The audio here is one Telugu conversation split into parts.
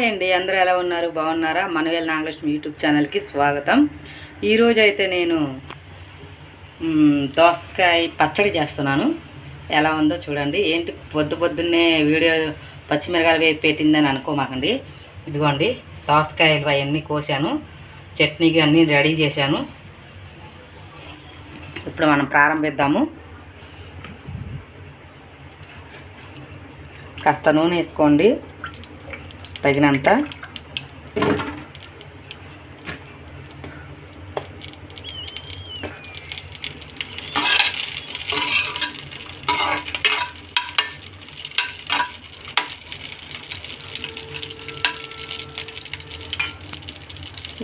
హాయ్ అండి, అందరూ ఎలా ఉన్నారు? బాగున్నారా? మనవేల్ నాగలక్ష్మి యూట్యూబ్ ఛానల్కి స్వాగతం. ఈరోజు అయితే నేను దోసకాయ పచ్చడి చేస్తున్నాను. ఎలా ఉందో చూడండి. ఏంటి పొద్దున్నే వీడియో పచ్చిమిరకాయలు వేసి పెట్టిందని అనుకోమాకండి. ఇదిగోండి, దోసకాయలు అవన్నీ కోసాను, చట్నీకి అన్నీ రెడీ చేశాను. ఇప్పుడు మనం ప్రారంభిద్దాము. కాస్త నూనె వేసుకోండి తగినంత.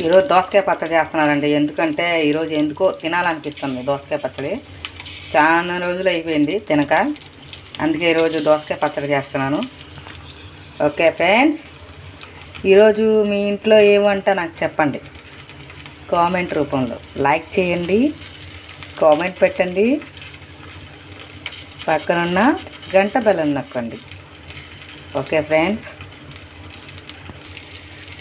ఈరోజు దోసకాయ పచ్చడి చేస్తున్నానండి. ఎందుకంటే ఈరోజు ఎందుకో తినాలనిపిస్తుంది దోసకాయ పచ్చడి. చాలా రోజులు అయిపోయింది తినక, అందుకే ఈరోజు దోసకాయ పచ్చడి చేస్తున్నాను. ఓకే ఫ్రెండ్స్, ఈరోజు మీ ఇంట్లో ఏమంట నాకు చెప్పండి కామెంట్ రూపంలో. లైక్ చేయండి, కామెంట్ పెట్టండి, పక్కనున్న గంట బెల్లం నొక్కండి. ఓకే ఫ్రెండ్స్,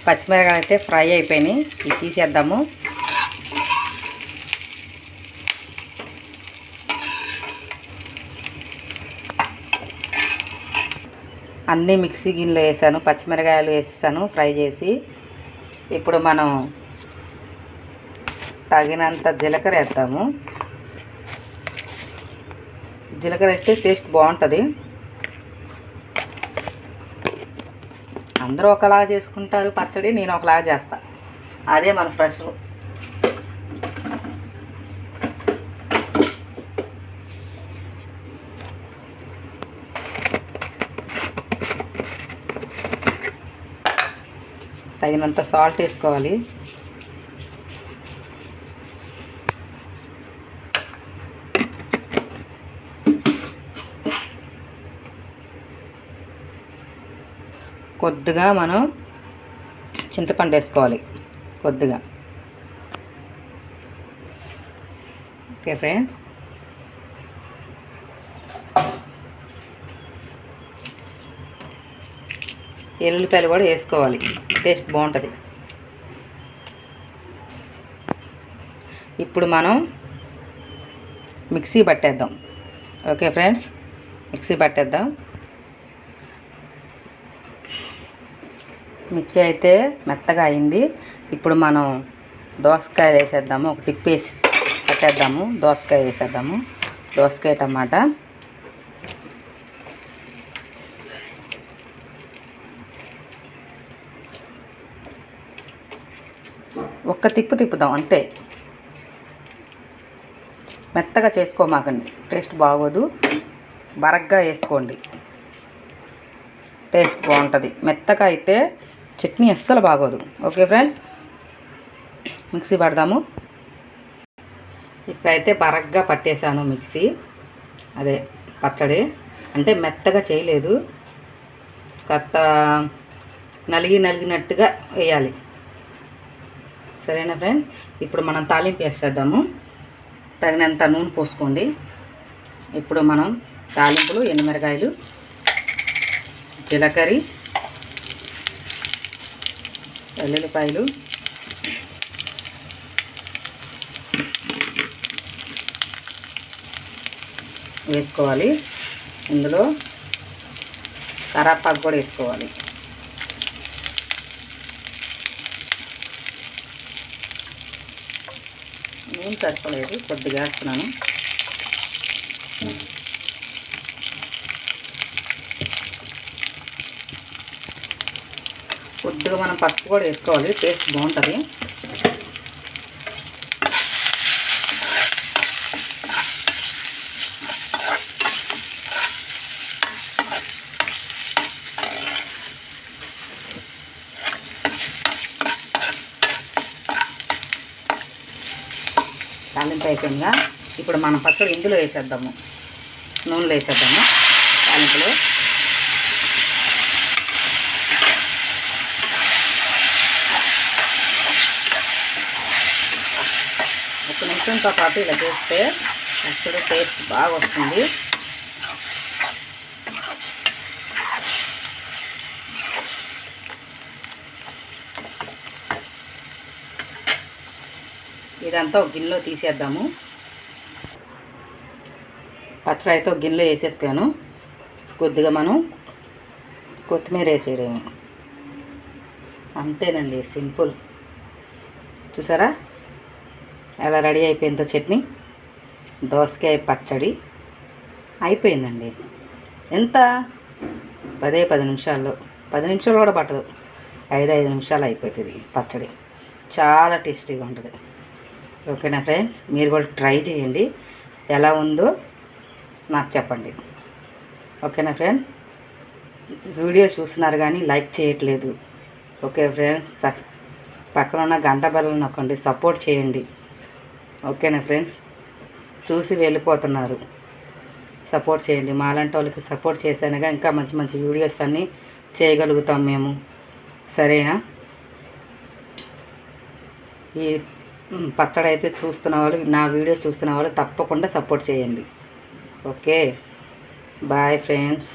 పచ్చిమిరకాయలు అయితే ఫ్రై అయిపోయినాయి, ఇవి తీసేద్దాము. అన్నీ మిక్సీ గిన్నెలో వేసాను, పచ్చిమిరకాయలు వేసేసాను ఫ్రై చేసి. ఇప్పుడు మనం తగినంత జీలకర్ర వేద్దాము. జీలకర్ర వేస్తే టేస్ట్ బాగుంటుంది. అందరూ ఒకలాగా చేసుకుంటారు పచ్చడి, నేను ఒకలాగా చేస్తా. అదే మన ఫ్రెష్. తగినంత సాల్ట్ వేసుకోవాలి. కొద్దిగా మనం చింతపండు వేసుకోవాలి కొద్దిగా. ఓకే ఫ్రెండ్స్, ఎల్లుల్లిపాయలు కూడా వేసుకోవాలి, టేస్ట్ బాగుంటుంది. ఇప్పుడు మనం మిక్సీ పట్టేద్దాం. ఓకే ఫ్రెండ్స్, మిక్సీ పట్టేద్దాం. మిర్చి అయితే మెత్తగా అయింది. ఇప్పుడు మనం దోసకాయ వేసేద్దాము. ఒక టిప్ వేసి పెట్టేద్దాము. దోసకాయ వేసేద్దాము. దోసకాయ టమాటా ఒక్క తిప్పుదాం అంతే. మెత్తగా చేసుకోమాకండి, టేస్ట్ బాగోదు. బరగ్గా వేసుకోండి, టేస్ట్ బాగుంటుంది. మెత్తగా అయితే చట్నీ అస్సలు బాగోదు. ఓకే ఫ్రెండ్స్, మిక్సీ పడదాము. ఇప్పుడైతే బరగ్గా పట్టేశాను మిక్సీ, అదే పచ్చడి. అంటే మెత్తగా చేయలేదు, కొత్త నలిగినట్టుగా వేయాలి. సరేనా ఫ్రెండ్? ఇప్పుడు మనం తాలింపు వేసేద్దాము. తగినంత నూనె పోసుకోండి. ఇప్పుడు మనం తాలింపులు ఎండుమిరకాయలు, జీలకర్ర, వెల్లుల్లిపాయలు, వేసుకోవాలి. ఇందులో కరివేపాకు కూడా వేసుకోవాలి. నూనె సరిపోలేదు, కొద్దిగా వేస్తున్నాను. కొద్దిగా మనం పసుపు కూడా వేసుకోవాలి, టేస్ట్ బాగుంటుంది. తాలింపు అయిపోయిందా? ఇప్పుడు మనం పచ్చడి ఇందులో వేసేద్దాము, నూనెలో వేసేద్దాము. తాలింపులో ఒక నిమిషంతో పాటు ఇలా చేస్తే పచ్చడి టేస్ట్ బాగా వస్తుంది. ఇదంతా ఒక గిన్నెలో తీసేద్దాము. పచ్చడి అయితే ఒక గిన్నెలో వేసేసుకాను. కొద్దిగా మనం కొత్తిమీర వేసేయడమే, అంతేనండి, సింపుల్. చూసారా ఎలా రెడీ అయిపోయిందో చట్నీ. దోసకాయ పచ్చడి అయిపోయిందండి. ఎంత 10 నిమిషాల్లో, 10 నిమిషాలు కూడా పట్టదు, 5 నిమిషాలు అయిపోతుంది పచ్చడి. చాలా టేస్టీగా ఉంటుంది. ఓకేనా ఫ్రెండ్స్, మీరు కూడా ట్రై చేయండి, ఎలా ఉందో నాకు చెప్పండి. ఓకేనా ఫ్రెండ్స్, వీడియో చూస్తున్నారు కానీ లైక్ చేయట్లేదు. ఓకే ఫ్రెండ్స్, పక్కన ఉన్న గంట బెల్లం నొక్కండి, సపోర్ట్ చేయండి. ఓకేనా ఫ్రెండ్స్, చూసి వెళ్ళిపోతున్నారు, సపోర్ట్ చేయండి. మాలాంటి వాళ్ళకి సపోర్ట్ చేస్తేనేగా ఇంకా మంచి మంచి వీడియోస్ అన్నీ చేయగలుగుతాం మేము. సరేనా? ఈ పచ్చడి అయితే చూస్తున్న వాళ్ళు, నా వీడియో చూస్తున్న వాళ్ళు తప్పకుండా సపోర్ట్ చేయండి. Okay, bye friends.